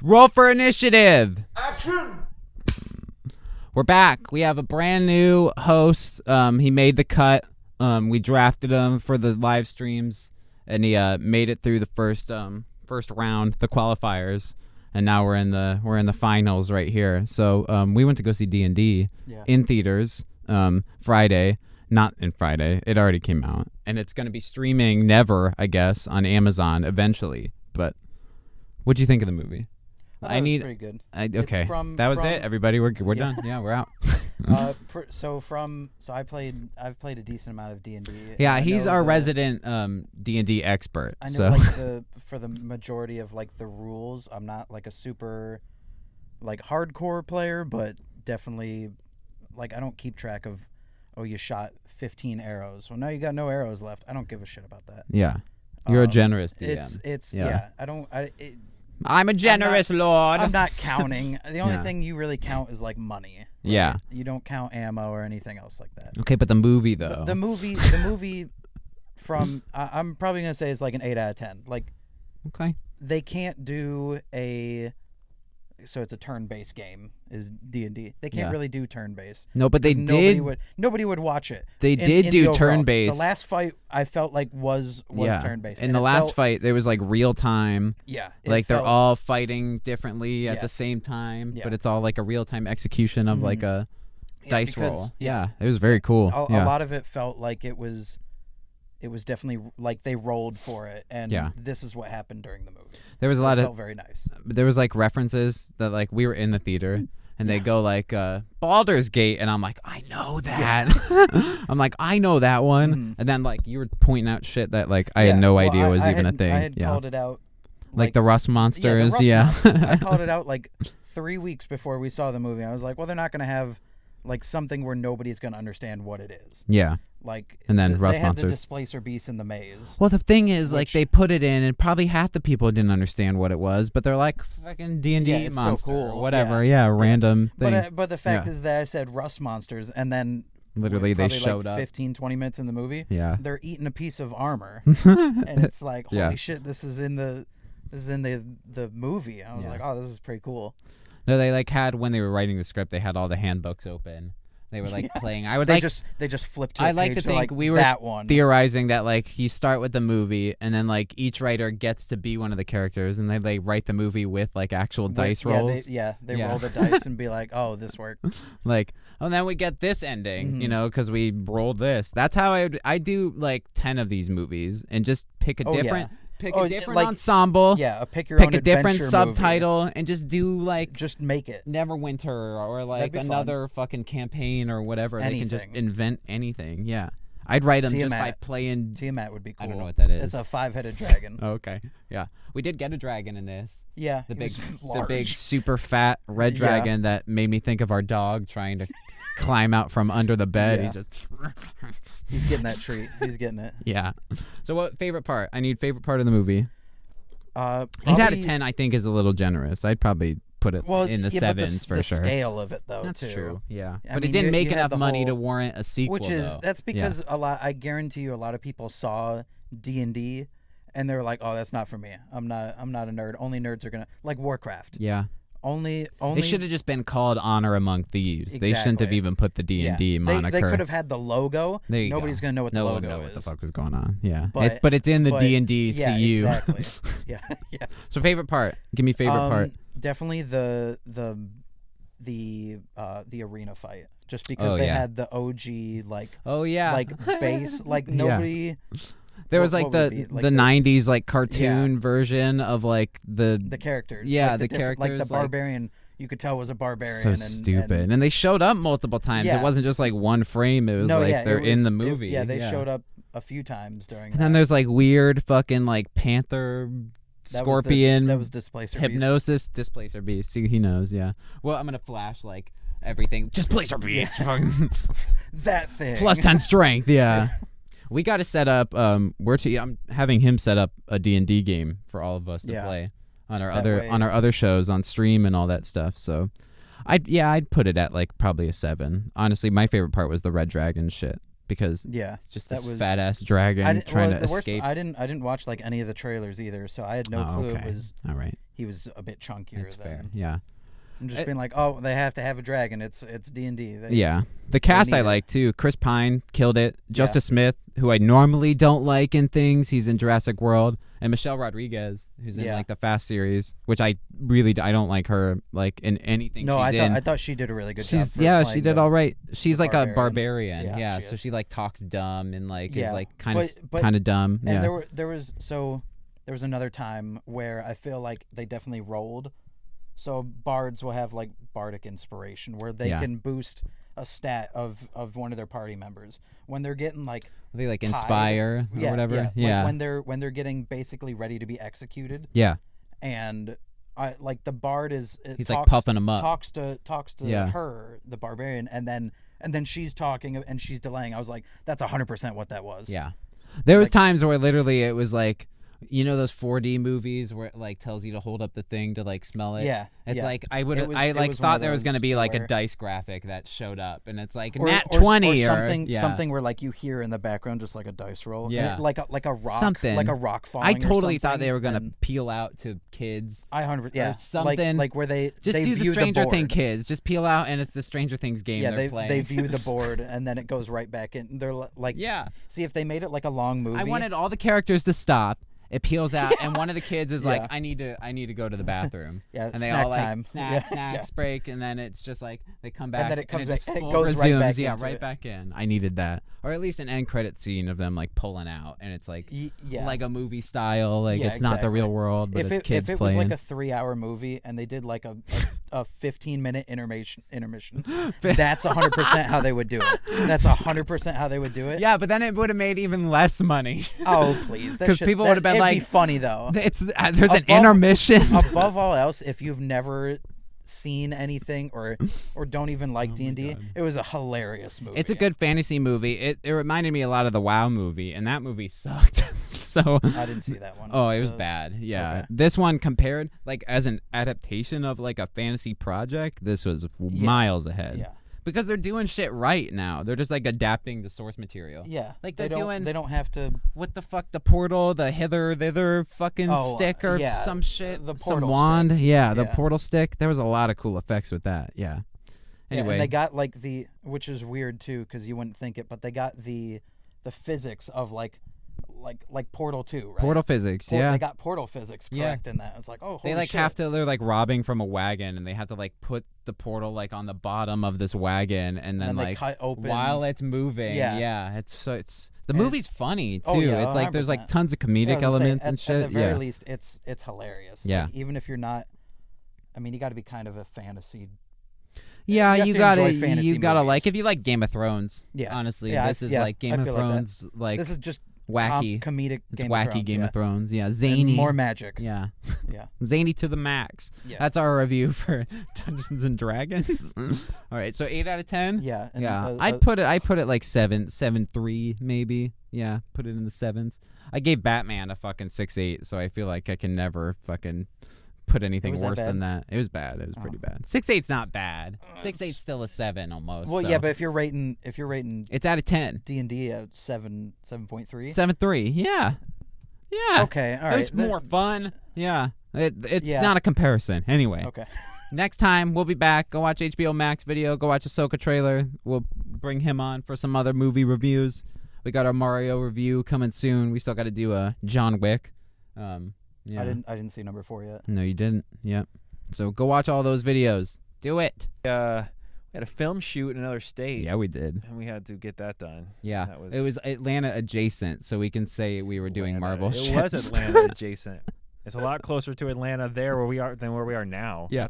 Roll for initiative. Action. We're back. We have a brand new host. He made the cut. We drafted him for the live streams, and he made it through the first round, the qualifiers, and now we're in the finals right here. So we went to go see D&D in theaters Friday. Not in Friday. It already came out, and it's going to be streaming I guess, on Amazon eventually. But what do you think of the movie? I need pretty good. Okay, that was it. Everybody, we're done. Yeah, we're out. I've played a decent amount of D&D. Yeah, he's our resident D&D expert. I know for the majority of like the rules, I'm not like a super like hardcore player, but definitely like I don't keep track of. Oh, you shot 15 arrows. Well, now you got no arrows left. I don't give a shit about that. Yeah, you're a generous DM. It's I'm a generous lord. I'm not counting. The only thing you really count is like money. Right? Yeah. You don't count ammo or anything else like that. Okay, but the movie though. The movie from I'm probably gonna say it's like an 8 out of 10. Like, okay, they can't do so it's a turn-based game is D&D. They can't really do turn-based. No, but they did. Nobody would watch it. They did do turn-based. The last fight I felt like was turn-based. In the last fight, there was like real time. Yeah. Like they're all fighting differently at the same time, but it's all like a real-time execution of like a dice roll. Yeah, it was very cool. A lot of it felt like it was definitely like they rolled for it, and this is what happened during the movie. There was a lot of felt very nice. There was like references that like we were in the theater and they go like Baldur's Gate, and I'm like, I know that. I'm like, I know that one. Mm-hmm. And then like you were pointing out shit that like I had no idea was even a thing. I had called it out like the rust monsters. I called it out like 3 weeks before we saw the movie. I was like, well, they're not going to have like something where nobody's going to understand what it is. Yeah. Like, and then rust they had monsters. The displacer beast in the maze. Well, the thing is, like, they put it in, and probably half the people didn't understand what it was, but they're like fucking D&D monster or whatever. Yeah, random thing. But the fact is that I said rust monsters, and then literally they showed like up 15, 20 minutes in the movie. Yeah, they're eating a piece of armor, and it's like, holy shit, this is in the movie. I was like, oh, this is pretty cool. No, they like had when they were writing the script, they had all the handbooks open. They were like playing. They just flipped to a I like page to think like, we were that one. theorizing that like you start with the movie and then like each writer gets to be one of the characters and they write the movie with like actual dice rolls. They roll the dice and be like, oh, this worked. Like, oh, then we get this ending, you know, because we rolled this. That's how I do like 10 of these movies and just pick a different. Pick a different ensemble. Yeah, pick a different subtitle movie. And just do like just make it Neverwinter or like another fucking campaign or whatever. Anything. They can just invent anything. Yeah, I'd write them Tiamat. just by playing. Tiamat would be cool. I don't know what that is. It's a 5-headed dragon. Oh, okay, yeah, we did get a dragon in this. Yeah, the big super fat red dragon that made me think of our dog trying to climb out from under the bed. Yeah. He's getting that treat. He's getting it. Yeah. So what favorite part? I need favorite part of the movie. 8 8 out of 10 I think is a little generous. I'd probably put it in the 7s for sure. The scale of it though, that's too. True. Yeah. I but mean, it didn't make enough money to warrant a sequel. That's because I guarantee you a lot of people saw D&D and they were like, "Oh, that's not for me. I'm not a nerd. Only nerds are gonna like Warcraft." Yeah. Only. It should have just been called Honor Among Thieves. Exactly. They shouldn't have even put the D&D moniker. They could have had the logo. Nobody's gonna know what the logo is. What the fuck was going on? Yeah, but it's in the D&D CU. Exactly. yeah. So favorite part? Give me favorite part. Definitely the arena fight. Just because they had the OG like base like nobody. There was like the 90s like cartoon version of like the characters. Yeah, like the characters. Like the barbarian, you could tell was a barbarian. So stupid. And they showed up multiple times. It wasn't just like one frame. It was they're in the movie. They showed up a few times during And then there's like weird fucking like panther, scorpion. That was Displacer Hypnosis, Displacer Beast. See, he knows, yeah. Well, I'm going to flash like everything. Displacer Beast. That thing. Plus 10 strength, yeah. We got to set up. I'm having him set up a D&D game for all of us to play on our other shows on stream and all that stuff. So, I'd put it at like probably a 7. Honestly, my favorite part was the red dragon shit because it's just this fat ass dragon trying to escape. I didn't watch like any of the trailers either, so I had no clue it was. All right. he was a bit chunkier. That's fair. Yeah. I'm just being like, oh, they have to have a dragon. It's D&D. Yeah. The cast I like too. Chris Pine killed it. Justice Smith, who I normally don't like in things, he's in Jurassic World, and Michelle Rodriguez, who's in like the Fast series, which I don't like her like in anything she's in. I thought she did a really good job. She did all right. She's like a barbarian. Yeah, so she like talks dumb and like is like kind of dumb. And there was another time where I feel like they definitely rolled. So bards will have like bardic inspiration where they can boost a stat of one of their party members when they're getting like they like inspire or whatever. Yeah. When they're getting basically ready to be executed. Yeah. And like the bard he's like puffing them up. Talks to her, the barbarian, and then she's talking and she's delaying. I was like, that's 100% what that was. Yeah. There was times where literally it was like, you know those 4D movies where it like tells you to hold up the thing to like smell it? Yeah. It's like I thought there was going to be like a dice graphic that showed up and it's like nat 20 or something where like you hear in the background just like a dice roll. Yeah. Like a rock. Something. Like a rock falling. I totally thought they were going to peel out to kids. Or something. Like where they just do the Stranger Things kids. Just peel out and it's the Stranger Things game they're playing. They view the board and then it goes right back in. They're like, see if they made it like a long movie. I wanted all the characters to stop. It peels out, and one of the kids is like, "I need to go to the bathroom." And they snack all like time. snacks break, and then it's just like they come back, and then it comes and back, and it goes right back into right back in. I needed that, or at least an end credit scene of them like pulling out, and it's like like a movie style, like it's not the real world, but it's kids playing. If it was like a 3-hour movie and they did like a 15-minute intermission, that's 100% how they would do it. That's 100% how they would do it. Yeah, but then it would have made even less money. Oh please, because people would have been like, "It'd be funny though." There's an intermission. Above all else, if you've never seen anything or don't even like D&D, it was a hilarious movie. It's a good fantasy movie. It reminded me a lot of the WoW movie, and that movie sucked. So I didn't see that one. Oh, it was bad. Yeah. Okay. This one compared like as an adaptation of like a fantasy project, this was miles ahead. Yeah. Because they're doing shit right now. They're just like adapting the source material. Yeah. Like they don't have to. What the fuck? The portal, the thither fucking stick or some shit. The portal some wand. stick. Yeah, the portal stick. There was a lot of cool effects with that. Yeah. Anyway. And they got like which is weird too, because you wouldn't think it, but they got the physics of like Portal 2, right? Portal physics, yeah. They got portal physics correct in that. It's like, oh, holy they like shit. they're like robbing from a wagon, and they have to like put the portal like on the bottom of this wagon, and then like cut open while it's moving. Yeah. It's the movie's funny too. Yeah, it's like 100%. There's like tons of comedic elements and shit. At the very least, it's hilarious. Yeah. Like, even if you're not, I mean, you got to be kind of a fantasy. Yeah, you gotta movies. like if you like Game of Thrones. Yeah, honestly, this is like Game of Thrones. Like this is just wacky, comedic. It's Game wacky of Thrones, Game of Thrones. Yeah, zany, and more magic. Yeah, yeah, zany to the max. Yeah. That's our review for Dungeons and Dragons. All right, so 8 out of 10. Yeah, and I put it like 7.3 maybe. Yeah, put it in the 7s. I gave Batman a fucking 6.8, so I feel like I can never fucking put anything worse than that. It was bad. It was pretty bad. 6.8's not bad. 6.8's still a 7 almost. Well, so. yeah, but if you're rating, it's out of 10. D&D at 7.3. 7.3. Yeah. Yeah. Okay. All right. It was more fun. Yeah. It's not a comparison. Anyway. Okay. Next time we'll be back. Go watch HBO Max video. Go watch Ahsoka trailer. We'll bring him on for some other movie reviews. We got our Mario review coming soon. We still got to do a John Wick. Yeah. I didn't see number 4 yet. No, you didn't. Yep. So go watch all those videos. Do it. We had a film shoot in another state. Yeah, we did. And we had to get that done. Yeah. It was Atlanta adjacent, so we can say we were doing Marvel shit. It was Atlanta adjacent. It's a lot closer to Atlanta there where we are than where we are now. Yeah.